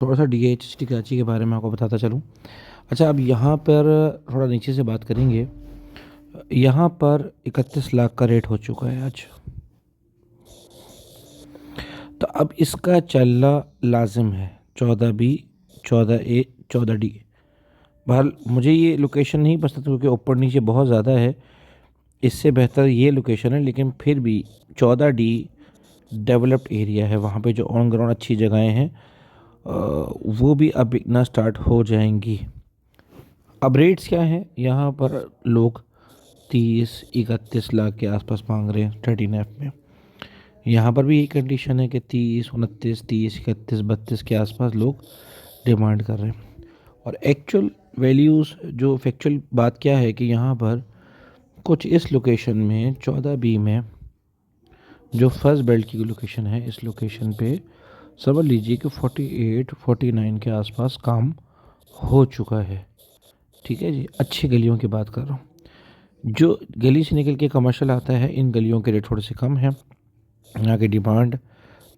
थोड़ा सा DHT कराची के बारे में आपको बताता चलूँ। अच्छा, अब यहाँ पर थोड़ा नीचे से बात करेंगे। यहाँ पर 31 लाख का रेट हो चुका है आज। तो अब इसका चलना लाजिम है 14B, 14A, 14D। बहरहाल मुझे ये लोकेशन नहीं पसंद क्योंकि ऊपर नीचे बहुत ज़्यादा है। इससे बेहतर ये लोकेशन है, लेकिन फिर भी 14D डेवलप्ड एरिया है। वहाँ पे जो ऑन ग्राउंड अच्छी जगहें हैं वो भी अब बिकना स्टार्ट हो जाएंगी। अब रेट्स क्या हैं यहाँ पर? लोग 30-31 लाख के आसपास मांग रहे हैं 13F में। यहाँ पर भी यही कंडीशन है कि 30, 29, 30, 31, 32 के आसपास लोग डिमांड कर रहे हैं। और एक्चुअल वैल्यूज़ जो फैक्चुअल बात क्या है कि यहाँ पर कुछ इस लोकेशन में 14B में जो फर्स्ट बेल्ट की लोकेशन है, इस लोकेशन पे समझ लीजिए कि 48, 49 के आसपास काम हो चुका है। ठीक है जी, अच्छी गलियों की बात कर रहा हूँ। जो गली से निकल के कमर्शियल आता है, इन गलियों के रेट थोड़े से कम हैं। यहाँ की डिमांड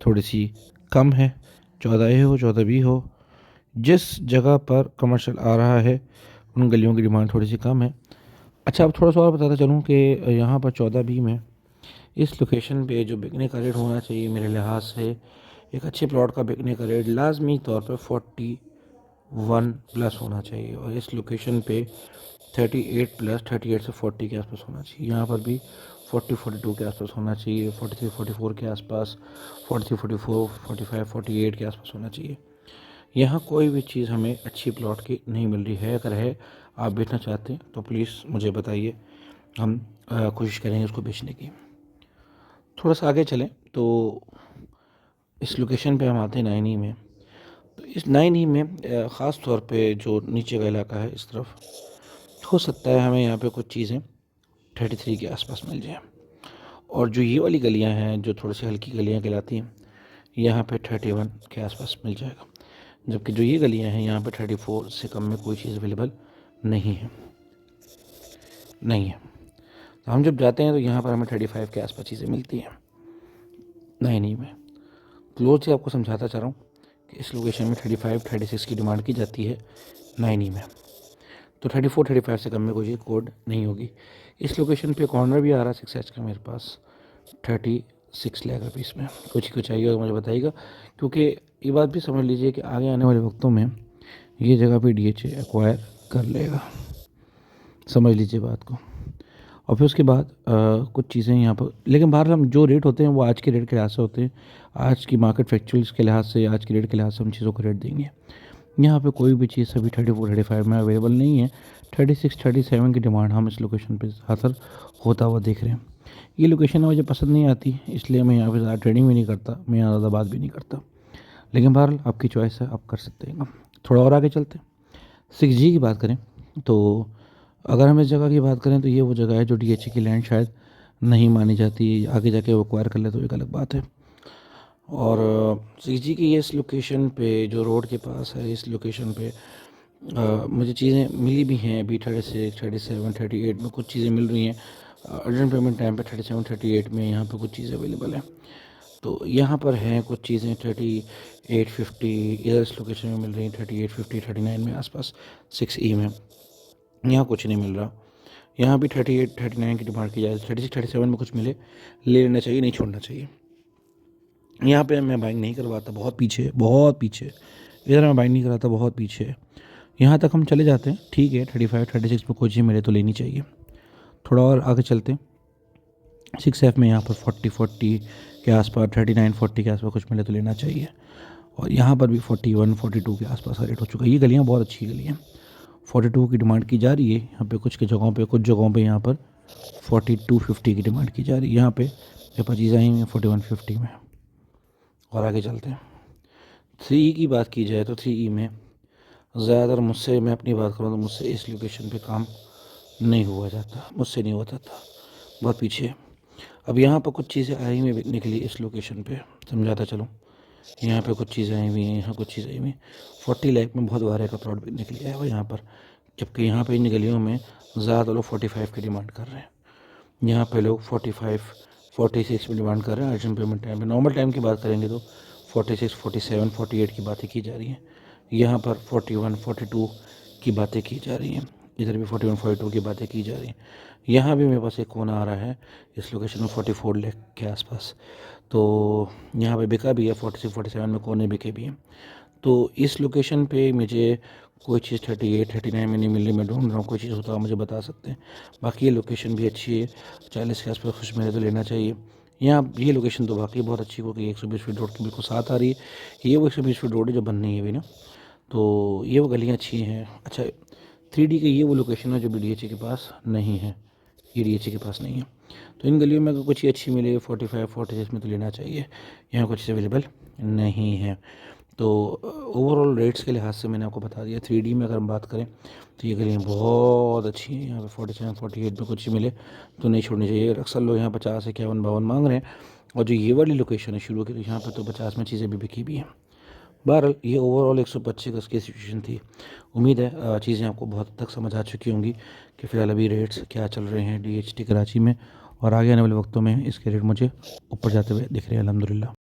थोड़ी सी कम है। 14A हो, 14B हो, जिस जगह पर कमर्शियल आ रहा है उन गलियों की डिमांड थोड़ी सी कम है। अच्छा, अब थोड़ा सा और बताता चलूँ कि यहाँ पर 14B में इस लोकेशन पे जो बिकने का रेट होना चाहिए मेरे लिहाज से, एक अच्छे प्लॉट का बिकने का रेट लाजमी तौर पर 41 प्लस होना चाहिए। और इस लोकेशन पे 38 प्लस, 38 से 40 के आसपास होना चाहिए। यहाँ पर भी 40-42 के आसपास होना चाहिए, 43-44 के आसपास, 43-44, 45, 48 के आसपास होना चाहिए। यहाँ कोई भी चीज़ हमें अच्छी प्लॉट की नहीं मिल रही है। अगर है, आप बेचना चाहते हैं तो प्लीज़ मुझे बताइए, हम कोशिश करेंगे उसको बेचने की। थोड़ा सा आगे चलें तो इस लोकेशन पे हम आते हैं 9E में। तो इस 9E में ख़ास तौर पे जो नीचे का इलाका है इस तरफ, हो सकता है हमें यहाँ पे कुछ चीज़ें 33 के आसपास मिल जाए। और जो ये वाली गलियाँ हैं जो थोड़ी सी हल्की गलियाँ कहलाती हैं, यहाँ पे 31 के आसपास मिल जाएगा। जबकि जो ये गलियाँ हैं यहाँ पे 34 से कम में कोई चीज़ अवेलेबल नहीं है। तो हम जब जाते हैं तो यहाँ पर हमें 35 के आसपास चीज़ें मिलती हैं 9E में। क्लोज से आपको समझाता चाह रहा हूँ कि इस लोकेशन में 35, 36 की डिमांड की जाती है 9E में। तो 34, 35 से कम में कोई कोड नहीं होगी। इस लोकेशन पे कॉर्नर भी आ रहा है 6H का मेरे पास 36 लाख रुपीस में। कुछ को चाहिए तो मुझे बताइएगा, क्योंकि ये बात भी समझ लीजिए कि आगे आने वाले वक्तों में ये जगह पे DHA एक्वायर कर लेगा। समझ लीजिए बात को। और फिर उसके बाद कुछ चीज़ें यहाँ पर, लेकिन बाहर हम जो रेट होते हैं वो आज के रेट के लिहाज से होते हैं। आज की मार्केट फैक्चुअल्स के लिहाज से, आज के रेट के लिहाज से हम चीज़ों को रेट देंगे। यहाँ पे कोई भी चीज़ अभी 34, 35 में अवेलेबल नहीं है। 36, 37 की डिमांड हम इस लोकेशन पे हासिल होता हुआ देख रहे हैं। ये लोकेशन मुझे पसंद नहीं आती, इसलिए मैं यहाँ पे ज़्यादा ट्रेडिंग भी नहीं करता, मैं यहाँ ज़्यादा बात भी नहीं करता। लेकिन बहरहाल आपकी चॉइस है, आप कर सकते हैं। थोड़ा और आगे चलते हैं। 6G की बात करें तो अगर हम इस जगह की बात करें तो ये वो जगह है जो DHA की लैंड शायद नहीं मानी जाती। आगे जाके वो एक्वायर कर ले तो एक अलग बात है। और 6G की इस लोकेशन पे जो रोड के पास है, इस लोकेशन पे मुझे चीज़ें मिली भी हैं अभी 36, 37, 38 में कुछ चीज़ें मिल रही हैं। अर्जेंट पेमेंट टाइम पे 37, 38 में यहाँ पे कुछ चीज़ें अवेलेबल हैं। तो यहाँ पर हैं कुछ चीज़ें 38, 50 इधर इस लोकेशन में मिल रही हैं, 38, 50, 39 में आसपास 6E में। यहाँ कुछ नहीं मिल रहा। यहाँ भी 38, 39 की डिमांड की जाए, 36, 37 में कुछ मिले ले लेना चाहिए, नहीं छोड़ना चाहिए। यहाँ पे मैं बाइंग नहीं करवाता, बहुत पीछे, बहुत पीछे। इधर मैं बाइंग नहीं कराता, बहुत पीछे। यहाँ तक हम चले जाते हैं, ठीक है। 35, 36 में कोई चीज़ मिले तो लेनी चाहिए। थोड़ा और आगे चलते हैं। 6F में यहाँ पर 40 के आसपास, 39, 40 के आसपास कुछ मिले तो लेना चाहिए। और यहाँ पर भी 41, 42 के आसपास का रेट हो चुका है। ये गलियाँ बहुत अच्छी गलियाँ हैं। 42 की डिमांड की जा रही है यहाँ पे, कुछ जगहों पे यहाँ पर 42, 50 की डिमांड की जा रही है। यहाँ पे मेरे पास चीज़ें आई हुई हैं 41, 50 में। और आगे चलते हैं। 3E की बात की जाए तो 3E में ज़्यादातर मुझसे, मैं अपनी बात करूँ तो मुझसे इस लोकेशन पे काम नहीं हुआ जाता, मुझसे नहीं होता था, बहुत पीछे। अब यहाँ पर कुछ चीज़ें आई हुई बिकने के लिए इस लोकेशन पे, समझाता चलूँ। यहाँ पे कुछ चीज़ें आई हुई हैं, यहाँ कुछ चीज़ें आई हुई हैं। 40 लाख में बहुत बारे का प्लॉट बिकने के लिए आया हुआ यहाँ पर। जबकि यहाँ पे इन गलियों में ज़्यादा लोग 45 की डिमांड कर रहे हैं। यहाँ पे लोग 45, 46 में डिमांड कर रहे हैं। अर्जेंट पेमेंट टाइम पे, नॉर्मल टाइम की बात करेंगे तो 46, 47, 48 की बातें की जा रही हैं। यहाँ पर 41, 42 की बातें की जा रही हैं। इधर भी 41, 42 की बातें की जा रही हैं। यहाँ भी मेरे पास एक कोना आ रहा है इस लोकेशन में 44 लाख के आसपास। तो यहाँ पे बिका भी है, 46, 47 में कोने बिके भी हैं। तो इस लोकेशन पे मुझे कोई चीज़ 38, 39 में नहीं मिल रही। मैं ढूंढ रहा हूँ, कोई चीज़ होता है मुझे बता सकते हैं। बाकी ये लोकेशन भी अच्छी है, 40 के आसपास कुछ मिले तो लेना चाहिए। यहाँ ये लोकेशन तो वाकई बहुत अच्छी होगी, 120 फीट रोड की बिल्कुल साथ आ रही है। ये वो 120 फीट रोड है जो बन रही है अभी ना, तो ये वो गलियाँ अच्छी हैं। अच्छा, 3D के ये वो लोकेशन है जो BDHA के पास नहीं है, ये DHA के पास नहीं है। तो इन गलियों में अगर कुछ अच्छी मिले 45, 46 में तो लेना चाहिए। यहाँ कुछ अवेलेबल नहीं है। तो ओवरऑल रेट्स के लिहाज से मैंने आपको बता दिया। 3D में अगर हम बात करें तो ये गलियाँ बहुत अच्छी हैं। यहाँ पे 47, 48 में कुछ मिले तो नहीं छोड़नी चाहिए। अक्सर लोग यहाँ 50, 51, 52 मांग रहे हैं, और जो ये वाली लोकेशन है शुरू की, तो यहाँ पर तो 50 में चीज़ें भी बिकी भी हैं। बहरहाल ये ओवरऑल 125 गज की सिचुएशन थी। उम्मीद है चीज़ें आपको बहुत हद तक समझ आ चुकी होंगी कि फ़िलहाल अभी रेट्स क्या चल रहे हैं DHT कराची में, और आगे आने वाले वक्तों में इसके रेट मुझे ऊपर जाते हुए दिख रहे हैं अल्हम्दुलिल्लाह।